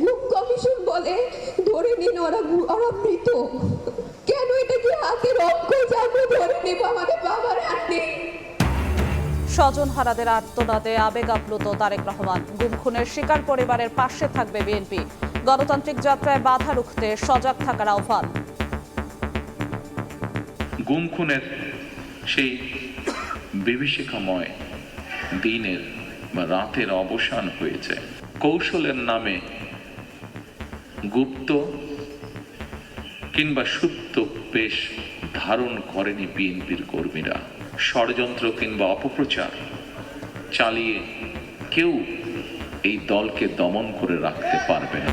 Group commission বলে ধরে নিন ওরা মৃত। কেন এটা কি হাতের অঙ্ক যে আমরা ধরে নেব আমাদের বাবার হাতে? স্বজন হারাদের আর্তনাদে আবেগ আপ্লুত তারেক রহমান। গুম খুনের শিকার পরিবারের পাশে থাকবে বিএনপি। গণতান্ত্রিক যাত্রায় বাধা রুখতে সজাগ থাকার আহ্বান। গুম খুনের সেই বিভীষিকাময় দিনের বা রাতের অবসান হয়েছে। কৌশলের নামে গুপ্ত কিংবা সুপ্ত বেশ ধারণ করেনি বিএনপির কর্মীরা। ষড়যন্ত্র কিংবা অপপ্রচার চালিয়ে কেউ এই দলকে দমন করে রাখতে পারবে না।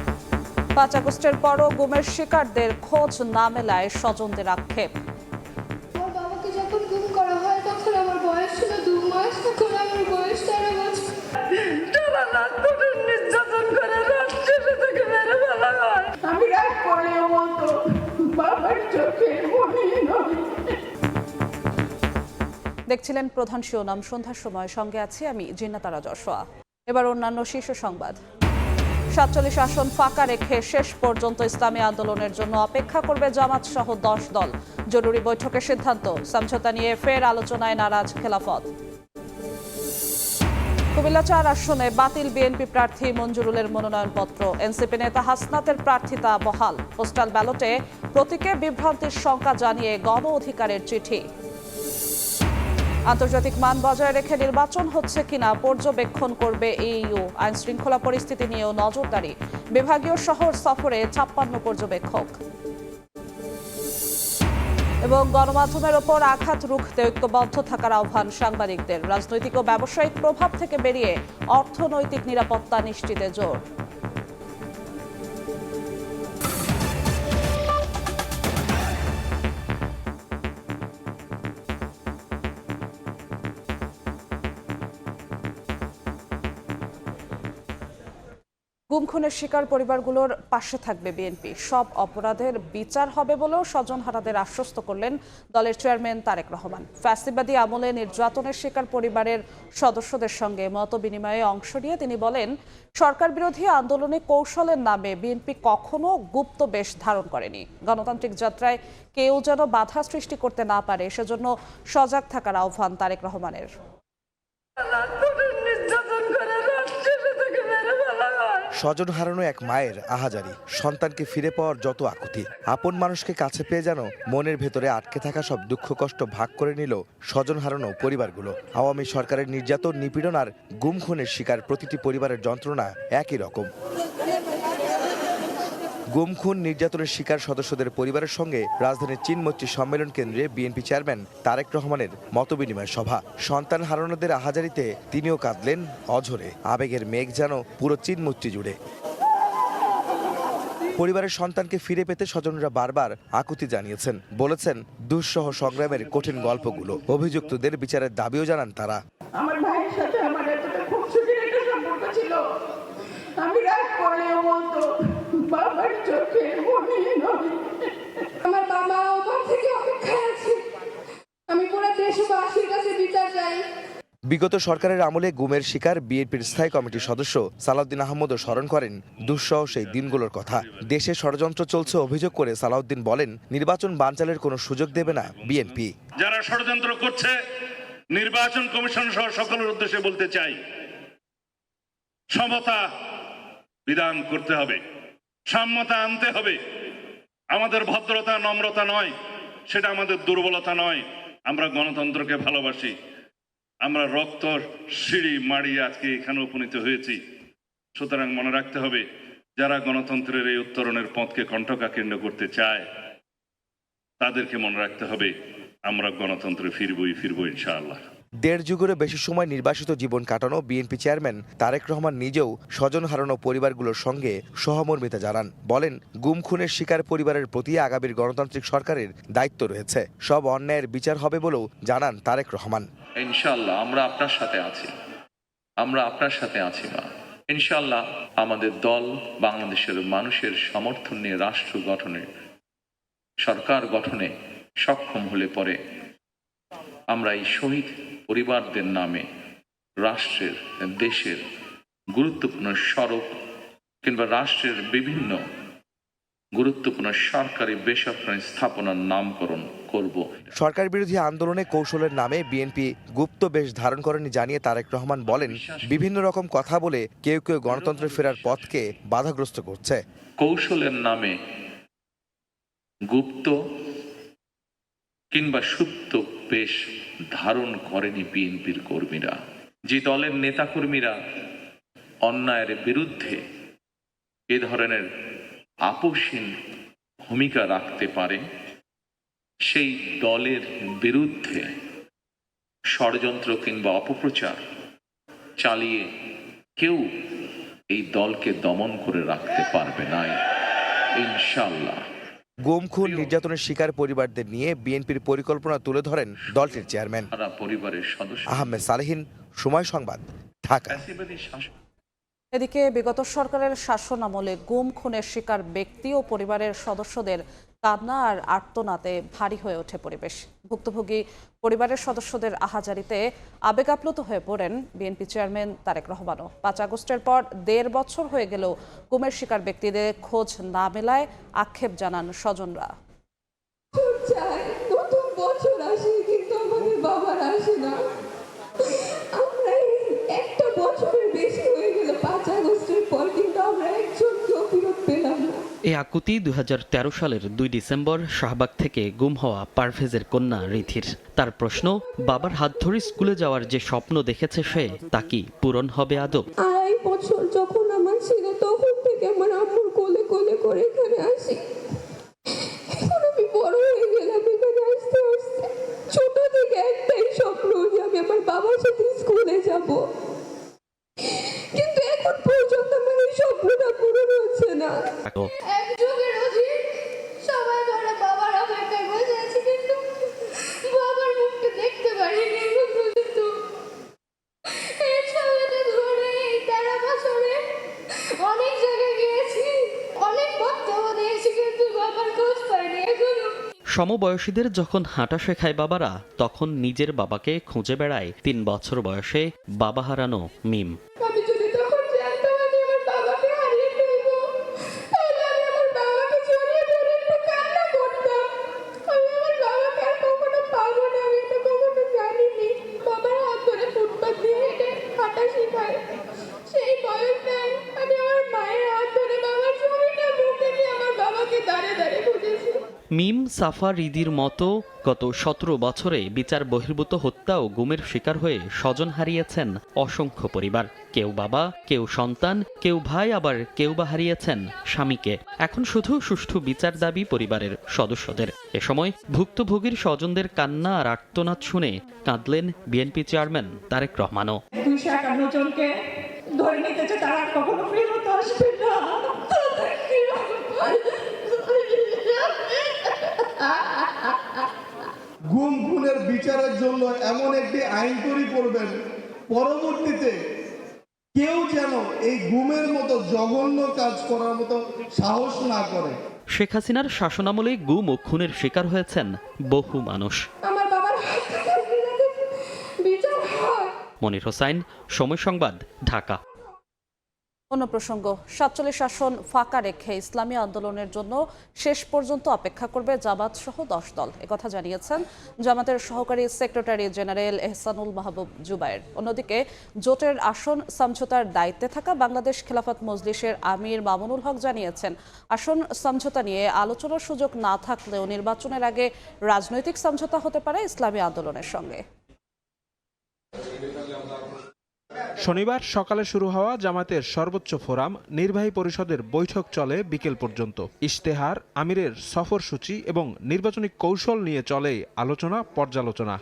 5 আগস্টের পরও গুমের শিকারদের খোঁজ না মেলায় স্বজনদের আক্ষেপ। আমার বাবাকে যখন গুম করা হয় তখন আমার বয়স ছিল 2 মাস, তখন আমার বয়স 13 বছর। আমি রাগ করলেও বলতো বাবার চোখে মনে নয়। দেখছিলেন প্রধান শিরোনাম সন্ধ্যার সময়, সঙ্গে আছি আমি জিন্নাতারা যশোয়া। এবার অন্যান্য শীর্ষ সংবাদ। 47 আসন ফাঁকা রেখে শেষ পর্যন্ত ইসলামী আন্দোলনের জন্য অপেক্ষা করবে জামাত সহ 10 দল। জরুরি বৈঠকের সিদ্ধান্ত। সমঝোতা নিয়ে ফের আলোচনায় নারাজ খেলাফত। কুমিল্লা 4 আসনে বাতিল বিএনপি প্রার্থী মঞ্জুরুলের মনোনয়নপত্র। এনসিপি নেতা হাসনাতের প্রার্থিতা বহাল। পোস্টাল ব্যালটে প্রতীকে বিভ্রান্তির শঙ্কা জানিয়ে গণ অধিকারের চিঠি। আন্তর্জাতিক মান বজায় রেখে নির্বাচন হচ্ছে কিনা পর্যবেক্ষণ করবে ইইউ। আইন শৃঙ্খলা পরিস্থিতি নিয়েও নজরদারি। বিভাগীয় শহর সফরে 56 পর্যবেক্ষক। এবং গণমাধ্যমের ওপর আঘাত রুখতে ঐক্যবদ্ধ থাকার আহ্বান সাংবাদিকদের। রাজনৈতিক ও ব্যবসায়িক প্রভাব থেকে বেরিয়ে অর্থনৈতিক নিরাপত্তা নিশ্চিতে জোর। গুম খুনের শিকার পরিবারগুলোর পাশে থাকবে বিএনপি। সব অপরাধের বিচার হবে বলেও স্বজনহারাদের আশ্বস্ত করলেন দলের চেয়ারম্যান তারেক রহমান। ফ্যাসিবাদী আমলে নির্যাতনের শিকার পরিবারের সদস্যদের সঙ্গে মত বিনিময়ে অংশ নিয়ে তিনি বলেন, সরকার বিরোধী আন্দোলনে কৌশলের নামে বিএনপি কখনো গুপ্ত বেশ ধারণ করেনি। গণতান্ত্রিক যাত্রায় কেউ যেন বাধা সৃষ্টি করতে না পারে সেজন্য সজাগ থাকার আহ্বান তারেক রহমানের। স্বজন হারানো এক মায়ের আহাজারি, সন্তানকে ফিরে পাওয়ার যত আকুতি। আপন মানুষকে কাছে পেয়ে যেন মনের ভেতরে আটকে থাকা সব দুঃখ কষ্ট ভাগ করে নিল স্বজন হারানো পরিবারগুলো। আওয়ামী সরকারের নির্যাতন, নিপীড়ন আর গুম খুনের শিকার প্রতিটি পরিবারের যন্ত্রণা একই রকম। গুম খুন নির্যাতনের শিকার সদস্যদের পরিবারের সঙ্গে রাজধানীর চীনমৈত্রী সম্মেলন কেন্দ্রে বিএনপি চেয়ারম্যান তারেক রহমানের মতবিনিময় সভা। সন্তান হারানোদের আহাজারিতে তিনিও কাঁদলেন অঝরে। আবেগের মেঘ যেন পুরো চীনমৈত্রী জুড়ে। পরিবারের সন্তানকে ফিরে পেতে স্বজনরা বারবার আকুতি জানিয়েছেন, বলেছেন দুঃসহ সংগ্রামের কঠিন গল্পগুলো। অভিযুক্তদের বিচারের দাবিও জানান তারা। আমার ভাইয়ের সাথে আমার এতটা খুবসুটির একটা সম্পর্ক ছিল, আমি রাগ করলেও বলতো বাবার চোখে মনে নয়। আমার বাবা ওপর থেকে অপেক্ষায় আছে, আমি পুরো দেশবাসীর কাছে বিচার চাই। বিগত সরকারের আমলে গুমের শিকার বিএনপির স্থায়ী কমিটির সদস্য সালাউদ্দিন আহমদও স্মরণ করেন দুঃসহ সেই দিনগুলোর কথা। দেশে ষড়যন্ত্র চলছে অভিযোগ করে সালাউদ্দিন বলেন, নির্বাচন বানচালের কোনো সুযোগ দেবে না বিএনপি। যারা ষড়যন্ত্র করছে, নির্বাচন কমিশন সহ সকলের উদ্দেশ্যে বলতে চাই, সমতা বিধান করতে হবে, সাম্যতা আনতে হবে। আমাদের ভদ্রতা নম্রতা নয়, সেটা আমাদের দুর্বলতা নয়। আমরা গণতন্ত্রকে ভালোবাসি, আমরা রক্ত সিঁড়ি মাড়ি আজকে এখানে উপনীত হয়েছি। সুতরাং মনে রাখতে হবে, যারা গণতন্ত্রের এই উত্তরণের পথকে কণ্ঠকাকীর্ণ করতে চায় তাদেরকে মনে রাখতে হবে, আমরা গণতন্ত্রে ফিরবই ইনশাআল্লাহ। 1.5 যুগেরও বেশি সময় নির্বাসিত জীবন কাটানো বিএনপি চেয়ারম্যান তারেক রহমান নিজেও স্বজন হারানো পরিবারগুলোর সঙ্গে সহমর্মিতা জানান। বলেন, গুম খুনের শিকার পরিবারের প্রতি আগামীর গণতান্ত্রিক সরকারের দায়িত্ব রয়েছে। সব অন্যায়ের বিচার হবে বলেও জানান তারেক রহমান। ইনশাআল্লাহ আমরা আপনার সাথে আছি, আমরা আপনার সাথে আছি মা। ইনশাআল্লাহ আমাদের দল বাংলাদেশের মানুষের সমর্থন নিয়ে রাষ্ট্র গঠনে, সরকার গঠনে সক্ষম হলে পরে আমরা এই শহীদ পরিবারদের নামে রাষ্ট্রের, দেশের গুরুত্বপূর্ণ স্মারক কিংবা রাষ্ট্রের বিভিন্ন গুরুত্বপূর্ণ সরকারি বেসরকারি স্থাপনার নামকরণ করব। সরকার বিরোধী আন্দোলনে কৌশলের নামে বিএনপি গুপ্ত বেশ ধারণ করেনি জানিয়ে তারেক রহমান বলেন, বিভিন্ন রকম কথা বলে কেউ কেউ গণতন্ত্রে ফেরার পথকে বাধাগ্রস্ত করছে। কৌশলের নামে গুপ্ত কিংবা সুপ্ত বেশ ধারণ করেনি বিএনপির কর্মীরা। যে দলের নেতাকর্মীরা অন্যায়ের বিরুদ্ধে এ ধরনের আপোষহীন ভূমিকা রাখতে পারে, সেই দলের বিরুদ্ধে ষড়যন্ত্র কিংবা অপপ্রচার চালিয়ে কেউ এই দলকে দমন করে রাখতে পারবে না ইনশাআল্লাহ। গুম, খুন, নির্যাতনের শিকার পরিবারদের নিয়ে বিএনপির পরিকল্পনা তুলে ধরেন দলটির চেয়ারম্যান পরিবারের সদস্য আহমেদ সালেহীন। সময় সংবাদ, ঢাকা। এদিকে বিগত সরকারের শাসন আমলে গুম খুনের শিকার ব্যক্তি ও পরিবারের সদস্যদের কান্না আর আর্তনাদে ভারী হয়ে ওঠে পরিবেশ। ভুক্তভোগী পরিবারের সদস্যদের আহাজারিতে আবেগ আপ্লুত হয়ে পড়েন বিএনপি চেয়ারম্যান তারেক রহমানও। ৫ আগস্টের পর ১.৫ বছর হয়ে গেলেও গুমের শিকার ব্যক্তিদের খোঁজ না মেলায় আক্ষেপ জানান স্বজনরা। চাই নতুন বছর আসে, কিন্তু আমাদের বাবার আসে না। আমরা একটা বছরের বেশি হয়ে গেল ৫ আগস্টের পর, কিন্তু আমরা একজনকেও ফেরত পেলাম না। এই আকুতি ২০১৩ সালের ২ ডিসেম্বর শাহবাগ থেকে গুম হওয়া পারভেজের কন্যা রিথির। তার প্রশ্ন, বাবার হাত ধরে স্কুলে যাওয়ার যে স্বপ্ন দেখেছে সে, তা কি পূরণ হবে আদৌ? ২.৫ বছর যখন আমার ছিল, তখন থেকে আমার আম্মুর কোলে কোলে করে এখানে আসি। এখন আমি বড় হয়ে গেলাম, এখানে আসতে আসতে ছোট থেকে একটাই স্বপ্ন যে আমি আমার বাবার সাথে স্কুলে যাব, কিন্তু এখন পর্যন্ত আমার এই স্বপ্নটা পূরণ হচ্ছে না। এক যুগের অধিক সবাই বলে বাবার অপেক্ষায় বসে আছি, কিন্তু বাবার মুখটা দেখতে পারিনি এখন পর্যন্ত। এর সঙ্গে ধরে এই ১৩ বছরে অনেক জায়গায় গিয়েছি, অনেক বক্তব্য দিয়েছি, কিন্তু বাবার খোঁজ পাইনি এখনো। সমবয়সীদের যখন হাঁটা শেখায় বাবারা, তখন নিজের বাবাকে খুঁজে বেড়ায় ৩ বছর বয়সে বাবা হারানো মিম। আমি যদি তখন জানতাম আমি আমার বাবাকে হারিয়ে ফেলবো, তাহলে আমি আমার বাবাকে জড়িয়ে ধরে একটু কান্না করতাম। আমি আমার বাবাকে আর কখনো পাবো না, আমি এটা কখনো জানিনি। বাবার হাত ধরে ফুটপাত দিয়ে হেঁটে হাঁটা শেখায়, সেই বয়সটায় আমি আমার মায়ের হাত ধরে বাবার ছবিটা মুখে নিয়ে আমার বাবাকে দাঁড়ে দাঁড়িয়ে খুঁজেছি। মিম, সাফা, রিদির মতো গত ১৭ বছরে বিচার বহির্ভূত হত্যা ও গুমের শিকার হয়ে স্বজন হারিয়েছেন অসংখ্য পরিবার। কেউ বাবা, কেউ সন্তান, কেউ ভাই, আবার কেউ বা হারিয়েছেন স্বামীকে। এখন শুধু সুষ্ঠু বিচার দাবি পরিবারের সদস্যদের। এ সময় ভুক্তভোগীর স্বজনদের কান্না আর আর্তনাদ শুনে কাঁদলেন বিএনপি চেয়ারম্যান তারেক রহমানও। ২৫১ জনকে ধরে নিতেছে, তারা কখনো ফেরত আসবে না। গুম খুনের বিচারের জন্য এমন একটি আইন তৈরি করবেন, পরবর্তীতে কেউ যেন এই গুমের মতো জঘন্য কাজ করার মতো সাহস না করে। শেখ হাসিনার শাসনামলে গুম ও খুনের শিকার হয়েছেন বহু মানুষ। আমার বাবার হাত থেকে বিচার হয়। মনির হোসাইন, সময় সংবাদ, ঢাকা। অন্য প্রসঙ্গ, ৪৭ আসন ফাঁকা রেখে ইসলামী আন্দোলনের জন্য শেষ পর্যন্ত অপেক্ষা করবে জামাত সহ ১০ দল। একথা জানিয়েছেন জামাতের সহকারী সেক্রেটারি জেনারেল এহসানুল মাহবুব জুবায়ের। অন্যদিকে জোটের আসন সমঝোতার দায়িত্বে থাকা বাংলাদেশ খেলাফত মজলিসের আমির মামুনুল হক জানিয়েছেন, আসন সমঝোতা নিয়ে আলোচনার সুযোগ না থাকলেও নির্বাচনের আগে রাজনৈতিক সমঝোতা হতে পারে ইসলামী আন্দোলনের সঙ্গে। শনিবার সকালে শুরু হওয়া জামাতের সর্বোচ্চ ফোরাম নির্বাহী পরিষদের বৈঠক চলে বিকেল পর্যন্ত। ইশতেহার, আমিরের সফরসূচি এবং নির্বাচনী কৌশল নিয়ে চলে আলোচনা পর্যালোচনা।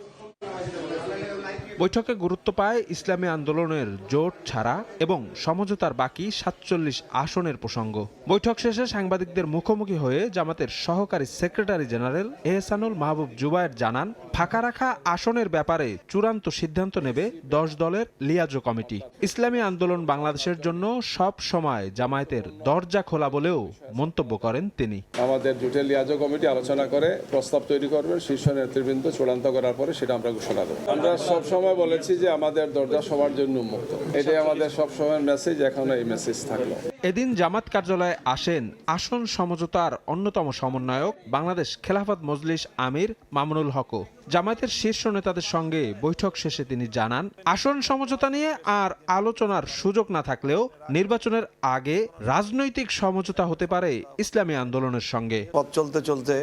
বৈঠকে গুরুত্ব পায় ইসলামী আন্দোলনের জোট ছাড়া এবং সমঝোতার বাকি ৪৭ আসনের প্রসঙ্গ। বৈঠক শেষে সাংবাদিকদের মুখোমুখি হয়ে জামাতের সহকারী সেক্রেটারি জেনারেল এহসানুল মাহবুব জুবায়ের জানান, ফাঁকা রাখা আসনের ব্যাপারে চূড়ান্ত সিদ্ধান্ত নেবে ১০ দলের লিয়াজো কমিটি। ইসলামী আন্দোলন বাংলাদেশের জন্য সব সময় জামায়াতের দরজা খোলা বলেও মন্তব্য করেন তিনি। আমাদের জোটের লিয়াজো কমিটি আলোচনা করে প্রস্তাব তৈরি করবে, শীর্ষ নেতৃবৃন্দ চূড়ান্ত করার পরে সেটা আমরা ঘোষণা দেব। আমরা সবসময় সবসময় বলেছি যে আমাদের দরজা সবার জন্য উন্মুক্ত, এটাই আমাদের সবসময়ের মেসেজ, এখনো এই মেসেজ থাকলো। এদিন জামাত কার্যালয়ে আসেন আসন সমঝোতার অন্যতম সমন্বয়ক বাংলাদেশ খেলাফত মজলিস আমির মামুনুল হকও। জামায়াতের শীর্ষ নেতাদের সঙ্গে বৈঠক শেষে তিনি জানান, আসন সমঝোতা নিয়ে আর আলোচনার সুযোগ না থাকলেও নির্বাচনের আগে রাজনৈতিক সমঝোতা হতে পারে ইসলামী আন্দোলনের সঙ্গে। পথ চলতে চলতে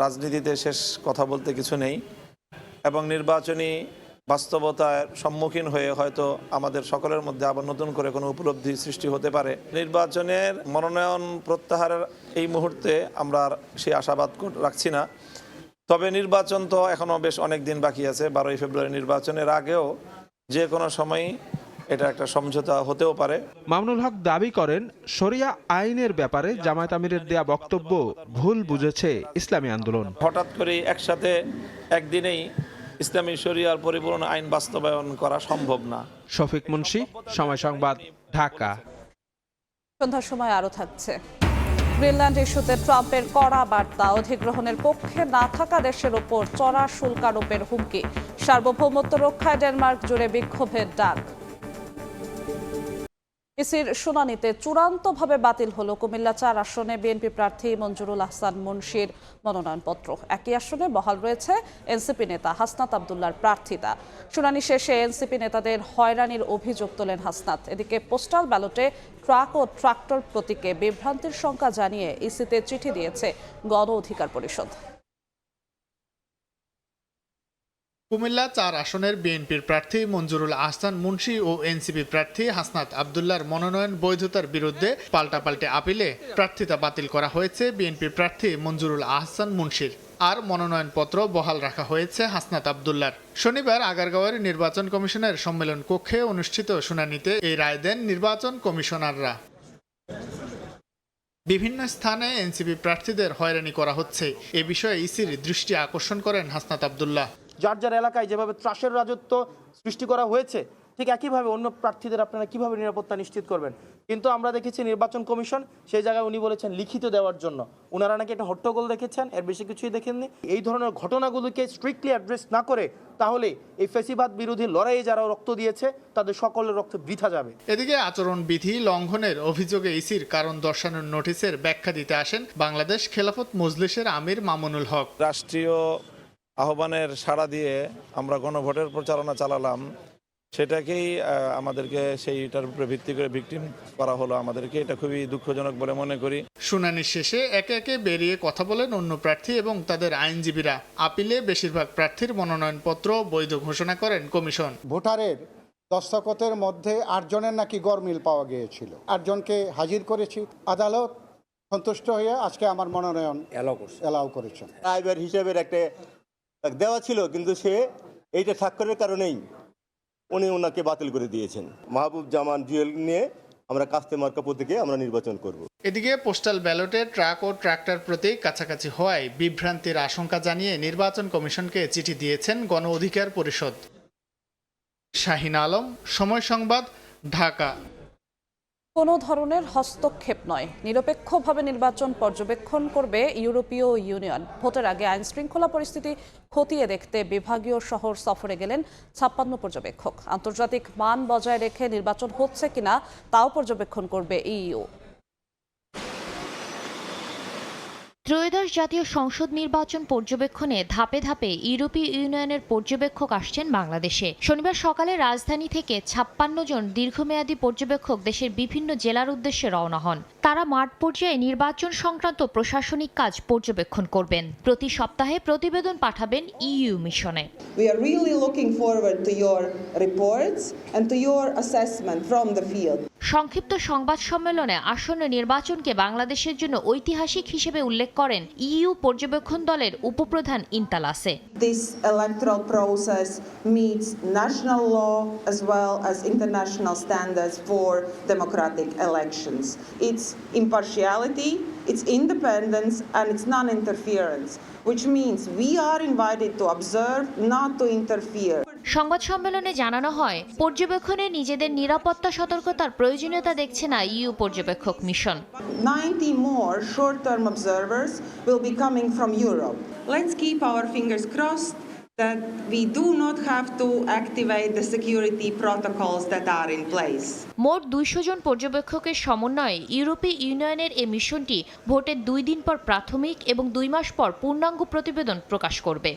রাজনীতিতে শেষ কথা বলতে কিছু নেই এবং নির্বাচনী বাস্তবতার সম্মুখীন হয়ে হয়তো আমাদের সকলের মধ্যে আবার নতুন করে কোনো উপলব্ধি সৃষ্টি হতে পারে। নির্বাচনের মনোনয়ন প্রত্যাহারের এই মুহূর্তে আমরা সেই আশাবাদ রাখছি না, তবে নির্বাচন তো এখনও বেশ অনেক দিন বাকি আছে। 12ই ফেব্রুয়ারি নির্বাচনের আগেও যে কোনো সময়ই এটা একটা সমঝোতা হতেও পারে। মামুনুল হক দাবি করেন, শরিয়া আইনের ব্যাপারে জামায়াত আমিরের দেয়া বক্তব্য ভুল বুঝেছে ইসলামী আন্দোলন। হঠাৎ করে একসাথে একদিনেই ইসলামী শরিয়ার পরিপূর্ণ আইন বাস্তবায়ন করা সম্ভব না। শফিক মুন্সি, সময় সংবাদ, ঢাকা। সন্ধ্যার সময় আরও থাকছে। গ্রিনল্যান্ড ইস্যুতে ট্রাম্পের কড়া বার্তা, অধিগ্রহণের পক্ষে না থাকা দেশের ওপর চড়া শুল্ক আরোপের হুমকি, সার্বভৌমত্ব রক্ষায় ডেনমার্ক জুড়ে বিক্ষোভের ডাক। ইসির শুনানিতে চূড়ান্তভাবে বাতিল হলো কুমিল্লা 4 আসনে বিএনপি প্রার্থী মঞ্জুরুল আহসান মুন্সির মনোনয়নপত্র। একই আসনে বহাল রয়েছে এনসিপি নেতা হাসনাত আবদুল্লাহর প্রার্থিতা। শুনানি শেষে এনসিপি নেতাদের হয়রানির অভিযোগ তোলেন হাসনাত। এদিকে পোস্টাল ব্যালটে ট্রাক ও ট্রাক্টর প্রতীকে বিভ্রান্তির শঙ্কা জানিয়ে ইসিতে চিঠি দিয়েছে গণ অধিকার পরিষদ। কুমিল্লা 4 আসনের বিএনপির প্রার্থী মঞ্জুরুল আহসান মুন্সি ও এনসিপি প্রার্থী হাসনাত আবদুল্লাহর মনোনয়ন বৈধতার বিরুদ্ধে পাল্টাপাল্টে আপিলে প্রার্থিতা বাতিল করা হয়েছে বিএনপির প্রার্থী মঞ্জুরুল আহসান মুন্সির। আর মনোনয়নপত্র বহাল রাখা হয়েছে হাসনাত আবদুল্লাহর। শনিবার আগারগাঁওয়ের নির্বাচন কমিশনের সম্মেলন কক্ষে অনুষ্ঠিত শুনানিতে এই রায় দেন নির্বাচন কমিশনাররা। বিভিন্ন স্থানে এনসিপি প্রার্থীদের হয়রানি করা হচ্ছে, এ বিষয়ে ইসির দৃষ্টি আকর্ষণ করেন হাসনাত আবদুল্লাহ। যার যার এলাকায় যেভাবে ত্রাসের রাজত্ব সৃষ্টি করা হয়েছে, ঠিক একইভাবে অন্য প্রার্থীদের আপনারা কিভাবে নিরাপত্তা নিশ্চিত করবেন। কিন্তু আমরা দেখেছি নির্বাচন কমিশন সেই জায়গায় উনি বলেছেন লিখিত দেওয়ার জন্য, ওনারা নাকি একটা হট্টগোল দেখেছেন, এর বেশি কিছুই দেখেননি। এই ধরনের ঘটনাগুলোকে স্ট্রিক্টলি অ্যাড্রেস না করে তাহলে এই ফ্যাসিবাদ বিরোধী লড়াইয়ে যারা রক্ত দিয়েছে তাদের সকলের রক্ত বৃথা যাবে। এদিকে আচরণবিধি লঙ্ঘনের অভিযোগে ইসির কারণ দর্শানোর নোটিশের ব্যাখ্যা দিতে আসেন বাংলাদেশ খেলাফত মজলিসের আমির মামুনুল হক। রাষ্ট্রীয় আহ্বানের সাড়া দিয়ে আমরা গণভোটের প্রচারণা চালালাম, সেটাকেই আমাদেরকে সেইটার উপরে ভিত্তি করে ভিকটিম করা হলো আমাদেরকে, এটা খুবই দুঃখজনক বলে মনে করি। শুনানির শেষে একে একে বেরিয়ে কথা বলেন অন্য প্রার্থী এবং তাদের আইনজীবীরা। আপিলে বেশিরভাগ প্রার্থীর মনোনয়নপত্র বৈধ ঘোষণা করেন কমিশন। ভোটারের দস্তখতের মধ্যে 8 জনের নাকি গরমিল পাওয়া গিয়েছিল, 8 জনকে হাজির করেছি, আদালত সন্তুষ্ট হয়ে আজকে আমার মনোনয়ন এলাও করেছেন। ড্রাইভার হিসেবে একটা দেওয়া ছিল, কিন্তু সে এইটা স্বাক্ষরের কারণেই উনি ওনাকে বাতিল করে দিয়েছেন। মাহবুব জামান জুয়েল নিয়ে আমরা কাস্তে মার্কা প্রতীকে আমরা নির্বাচন করব। এদিকে পোস্টাল ব্যালটে ট্রাক ও ট্রাক্টর প্রতীক কাছাকাছি হওয়ায় বিভ্রান্তির আশঙ্কা জানিয়ে নির্বাচন কমিশনকে চিঠি দিয়েছেন গণ অধিকার পরিষদ। শাহিন আলম, সময় সংবাদ, ঢাকা। কোনো ধরনের হস্তক্ষেপ নয়, নিরপেক্ষভাবে নির্বাচন পর্যবেক্ষণ করবে ইউরোপীয় ইউনিয়ন। ভোটের আগে আইন শৃঙ্খলা পরিস্থিতি খতিয়ে দেখতে বিভাগীয় শহর সফরে গেলেন 56 পর্যবেক্ষক। আন্তর্জাতিক মান বজায় রেখে নির্বাচন হচ্ছে কিনা তাও পর্যবেক্ষণ করবে ইইউ। ত্রয়োদশ জাতীয় সংসদ নির্বাচন পর্যবেক্ষণে ধাপে ধাপে ইউরোপীয় ইউনিয়নের পর্যবেক্ষক আসছেন বাংলাদেশে। শনিবার সকালে রাজধানী থেকে 56 জন দীর্ঘমেয়াদী পর্যবেক্ষক দেশের বিভিন্ন জেলার উদ্দেশ্যে রওনা হন। তারা মাঠ পর্যায়ে নির্বাচন সংক্রান্ত প্রশাসনিক কাজ পর্যবেক্ষণ করবেন। প্রতি সপ্তাহে প্রতিবেদন পাঠাবেন ইইউ মিশনে। We are really looking forward to your reports and to your assessment from the field. সংক্ষিপ্ত সংবাদ সম্মেলনে আসন্ন নির্বাচনকে বাংলাদেশের জন্য ঐতিহাসিক হিসেবে উল্লেখ করেন ইইউ পর্যবেক্ষণ দলের উপপ্রধান ইন্তালাসে। This electoral process meets national law as well as international standards for democratic elections. Its impartiality, its independence and its non-interference, which means we are invited to observe, not to interfere. সংবাদ সম্মেলনে জানানো হয়, পর্যবেক্ষণে নিজেদের নিরাপত্তা সতর্কতার প্রয়োজনীয়তা দেখছে না ইইউ পর্যবেক্ষক mission. 90 more short-term observers will be coming from Europe. Let's keep our fingers crossed that we do not have to activate the security protocols that are in place. মোট 200 জন পর্যবেক্ষকের সমন্বয়ে ইউরোপীয় ইউনিয়নের এই মিশনটি ভোটের 2 দিন পর প্রাথমিক এবং 2 মাস পর পূর্ণাঙ্গ প্রতিবেদন প্রকাশ করবে।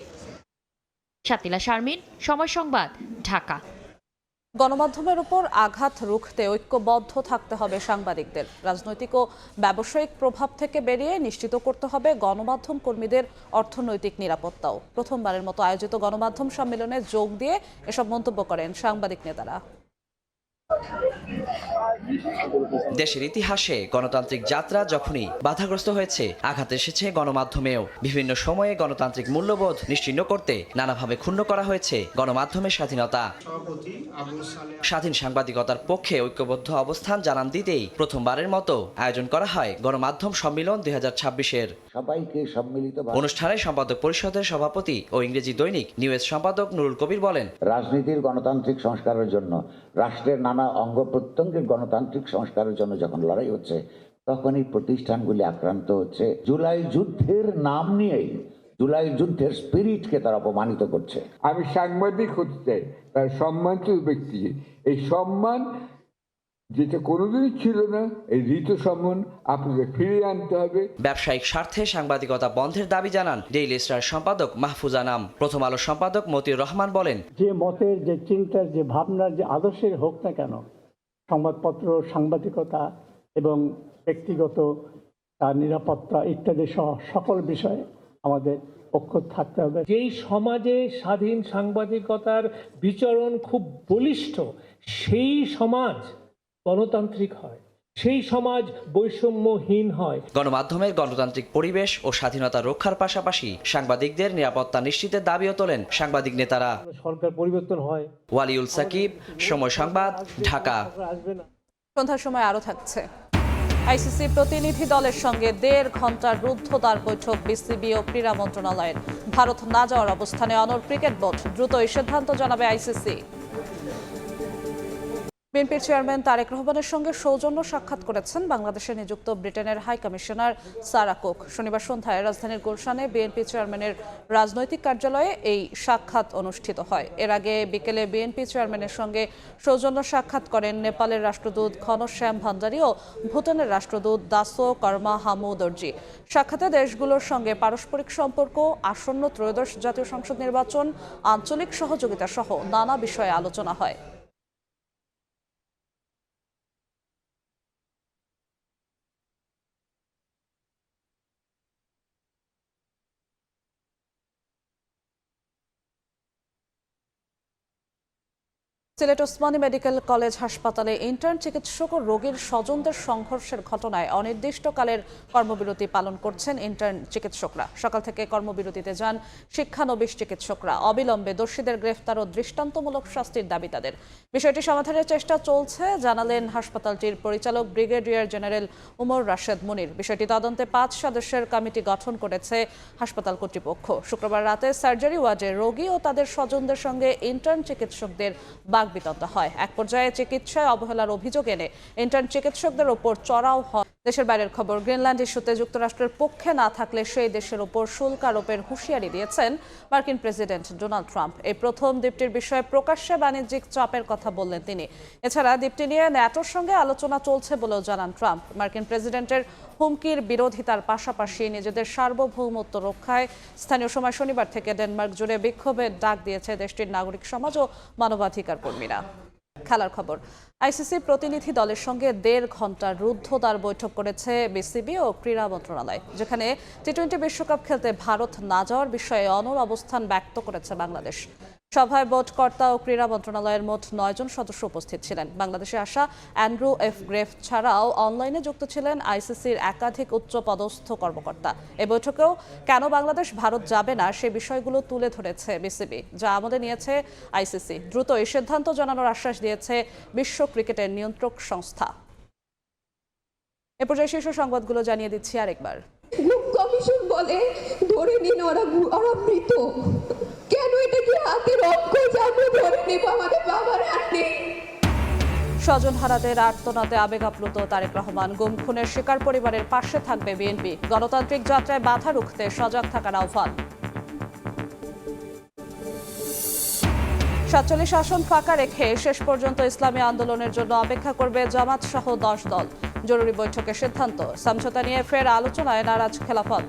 শাতিলা শারমিন, সময় সংবাদ, ঢাকা। গণমাধ্যমের উপর আঘাত রুখতে ঐক্যবদ্ধ থাকতে হবে সাংবাদিকদের। রাজনৈতিক ও ব্যবসায়িক প্রভাব থেকে বেরিয়ে নিশ্চিত করতে হবে গণমাধ্যম কর্মীদের অর্থনৈতিক নিরাপত্তাও। প্রথমবারের মতো আয়োজিত গণমাধ্যম সম্মেলনে যোগ দিয়ে এসব মন্তব্য করেন সাংবাদিক নেতারা। দেশের ইতিহাসে গণতান্ত্রিক যাত্রা যখনই বাধাগ্রস্ত হয়েছে, আঘাত এসেছে গণমাধ্যমেও। বিভিন্ন সময়ে গণতান্ত্রিক মূল্যবোধ নিশ্চিহ্ন করতে নানাভাবে ক্ষুণ্ণ করা হয়েছে গণমাধ্যমের স্বাধীনতা। স্বাধীন সাংবাদিকতার পক্ষে ঐক্যবদ্ধ অবস্থান জানান দিতেই প্রথমবারের মতো আয়োজন করা হয় গণমাধ্যম সম্মেলন 2026-এর। অনুষ্ঠানে সম্পাদক পরিষদের সভাপতি ও ইংরেজি দৈনিক নিউজ সম্পাদক নুরুল কবির বলেন, রাজনীতির গণতান্ত্রিক সংস্কারের জন্য, রাষ্ট্রের নানা অঙ্গ প্রত্যঙ্গের গণতান্ত্রিক সংস্কারের জন্য যখন লড়াই হচ্ছে, তখন এই প্রতিষ্ঠানগুলি আক্রান্ত হচ্ছে। জুলাই যুদ্ধের নাম নিয়েই জুলাই যুদ্ধের স্পিরিটকে তারা অপমানিত করছে। আমি সাংবাদিক হতে চাই, তার সম্মানিত ব্যক্তি। এই সম্মান যেটা কোনোদিনই ছিল না, এই ঋত সম্মান আপনাদের ফিরিয়ে আনতে হবে। ব্যবসায়িক স্বার্থে সাংবাদিকতা বন্ধের দাবি জানান ডেইলি স্টার সম্পাদক মাহফুজ আনাম। প্রথম আলো সম্পাদক মতিউর রহমান বলেন, যে মতের, যে চিন্তার, যে ভাবনার, যে আদর্শের হোক না কেন, সংবাদপত্র, সাংবাদিকতা এবং ব্যক্তিগত তার নিরাপত্তা ইত্যাদি সহ সকল বিষয়ে আমাদের পক্ষ থাকতে হবে। যেই সমাজে স্বাধীন সাংবাদিকতার বিচরণ খুব বলিষ্ঠ, সেই সমাজ গণতান্ত্রিক হয়, সেই সমাজ বৈষম্যহীন হয়। গণমাধ্যমের গণতান্ত্রিক পরিবেশ ও স্বাধীনতা রক্ষার পাশাপাশি সাংবাদিকদের নিরাপত্তা নিশ্চিতের দাবিও তোলেন সাংবাদিক নেতারা। সরকার পরিবর্তন হয়। ওয়ালিউল সাকিব, সময় সংবাদ, ঢাকা। সন্ধ্যার সময় আরও থাকছে। আইসিসি প্রতিনিধি দলের সঙ্গে 1.5 ঘন্টার রুদ্ধদ্বার বৈঠক বিসিবি ও ক্রীড়া মন্ত্রণালয়ের। ভারত না যাওয়ার অবস্থানে অনড় ক্রিকেট বোর্ড, দ্রুত এই সিদ্ধান্ত জানাবে আইসিসি। বিএনপির চেয়ারম্যান তারেক রহমানের সঙ্গে সৌজন্য সাক্ষাৎ করেছেন বাংলাদেশে নিযুক্ত ব্রিটেনের হাই কমিশনার সারা কুক। শনিবার সন্ধ্যায় রাজধানীর গুলশানে বিএনপি চেয়ারম্যানের রাজনৈতিক কার্যালয়ে এই সাক্ষাৎ অনুষ্ঠিত হয়। এর আগে বিকেলে বিএনপি চেয়ারম্যানের সঙ্গে সৌজন্য সাক্ষাৎ করেন নেপালের রাষ্ট্রদূত ঘনশ্যাম ভান্ডারী ও ভুটানের রাষ্ট্রদূত দাসো কর্মা হামুদর্জি। সাক্ষাতে দেশগুলোর সঙ্গে পারস্পরিক সম্পর্ক, আসন্ন ত্রয়োদশ জাতীয় সংসদ নির্বাচন, আঞ্চলিক সহযোগিতা সহ নানা বিষয়ে আলোচনা হয়। সিলেট ওসমানী মেডিকেল কলেজ হাসপাতালে ইন্টার্ন চিকিৎসক ও রোগীর স্বজনদের সংঘর্ষের ঘটনায় অনির্দিষ্টকালের কর্মবিরতি পালন করছেন ইন্টার্ন চিকিৎসকরা। সকাল থেকে কর্মবিরতিতে যান শিক্ষানবিশ চিকিৎসকরা। অবিলম্বে দোষীদের গ্রেফতার ও দৃষ্টান্তমূলক শাস্তির দাবি তাদের। বিষয়টি সমাধানের চেষ্টা চলছে জানালেন হাসপাতালটির পরিচালক ব্রিগেডিয়ার জেনারেল উমর রাশেদ মুনির। বিষয়টি তদন্তে 5 সদস্যের কমিটি গঠন করেছে হাসপাতাল কর্তৃপক্ষ। শুক্রবার রাতে সার্জারি ওয়ার্ডে রোগী ও তাদের স্বজনদের সঙ্গে ইন্টার্ন চিকিৎসকদের বাকবিতণ্ডা হয়। এক পর্যায়ে চিকিৎসায় অবহেলার অভিযোগ এনে ইন্টার্ন চিকিৎসকদের ওপর চড়াও হয়। দেশের বাইরের খবর, গ্রিনল্যান্ড ইস্যুতে যুক্তরাষ্ট্রের পক্ষে না থাকলে সেই দেশের ওপর শুল্ক আরোপের হুঁশিয়ারি দিয়েছেন মার্কিন প্রেসিডেন্ট ডোনাল্ড ট্রাম্প। এই প্রথম দ্বীপটির বিষয়ে প্রকাশ্যে বাণিজ্যিক চাপের কথা বললেন তিনি। এছাড়া দ্বীপটি নিয়ে ন্যাটোর সঙ্গে আলোচনা চলছে বলেও জানান ট্রাম্প। মার্কিন প্রেসিডেন্টের হুমকির বিরোধিতার পাশাপাশি নিজেদের সার্বভৌমত্ব রক্ষায় স্থানীয় সময় শনিবার থেকে ডেনমার্ক জুড়ে বিক্ষোভের ডাক দিয়েছে দেশটির নাগরিক সমাজ ও মানবাধিকার কর্মীরা। খেলার খবর, আইসিসি প্রতিনিধি দলের সঙ্গে 1.5 ঘন্টার রুদ্ধদ্বার বৈঠক করেছে বিসিবি ও ক্রীড়া মন্ত্রণালয়, যেখানে টি-20 বিশ্বকাপ খেলতে ভারত না যাওয়ার বিষয়ে অনড় অবস্থান ব্যক্ত করেছে বাংলাদেশ। সভায় বোর্ডকর্তা ও ক্রীড়া মন্ত্রণালয়ের মোট 9 জন সদস্য উপস্থিত ছিলেন। বাংলাদেশে আসা অ্যান্ড্রু এফ গ্রেফ ছাড়াও অনলাইনে যুক্ত ছিলেন আইসিসির একাধিক উচ্চ পদস্থ কর্মকর্তা। এ বৈঠকেও কেন বাংলাদেশ ভারত যাবে না সে বিষয়গুলো তুলে ধরেছে বিসিবি, যা আমলে নিয়েছে আইসিসি। দ্রুত এই সিদ্ধান্ত জানানোর আশ্বাস দিয়েছে বিশ্ব ক্রিকেটের নিয়ন্ত্রক সংস্থা। এ পর্যায়ে শীর্ষ সংবাদগুলো জানিয়ে দিচ্ছি আরেকবার। কমিশন বলে ধরে নিন ওরা মৃত, কেন এটা কি হাতের অক্ষর আমরা ধরে নেব? আমাদের বাবার আর নেই। স্বজন হারাদের আর্তনাদে আবেগ আপ্লুত তারেক রহমান। গুম খুনের শিকার পরিবারের পাশে থাকবে বিএনপি। গণতান্ত্রিক যাত্রায় বাধা রুখতে সজাগ থাকার আহ্বান। 47 আসন ফাঁকা রেখে শেষ পর্যন্ত ইসলামী আন্দোলনের জন্য অপেক্ষা করবে জামাত সহ 10 দল। জরুরি বৈঠকে সিদ্ধান্ত, সমঝোতা নিয়ে ফের আলোচনায় নারাজ খেলাফত।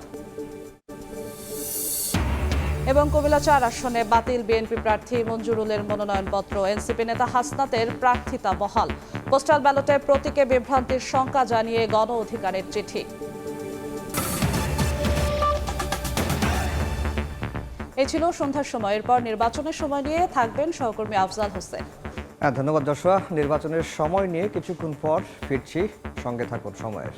এবং কুমিল্লা 4 আসনে বাতিল বিএনপি প্রার্থী মঞ্জুরুলের মনোনয়নপত্র, এনসিপি নেতা হাসনাতের প্রার্থিতা বহাল। পোস্টাল ব্যালটে প্রতীকে বিভ্রান্তির শঙ্কা জানিয়ে গণ অধিকারের চিঠি। এই ছিল সন্ধ্যার সময়। এরপর নির্বাচনের সময় নিয়ে থাকবেন সহকর্মী আফজাল হোসেন। ধন্যবাদ যশোয়া। নির্বাচনের সময় নিয়ে কিছুক্ষণ পর ফিরছি, সঙ্গে থাকুন সময়ের।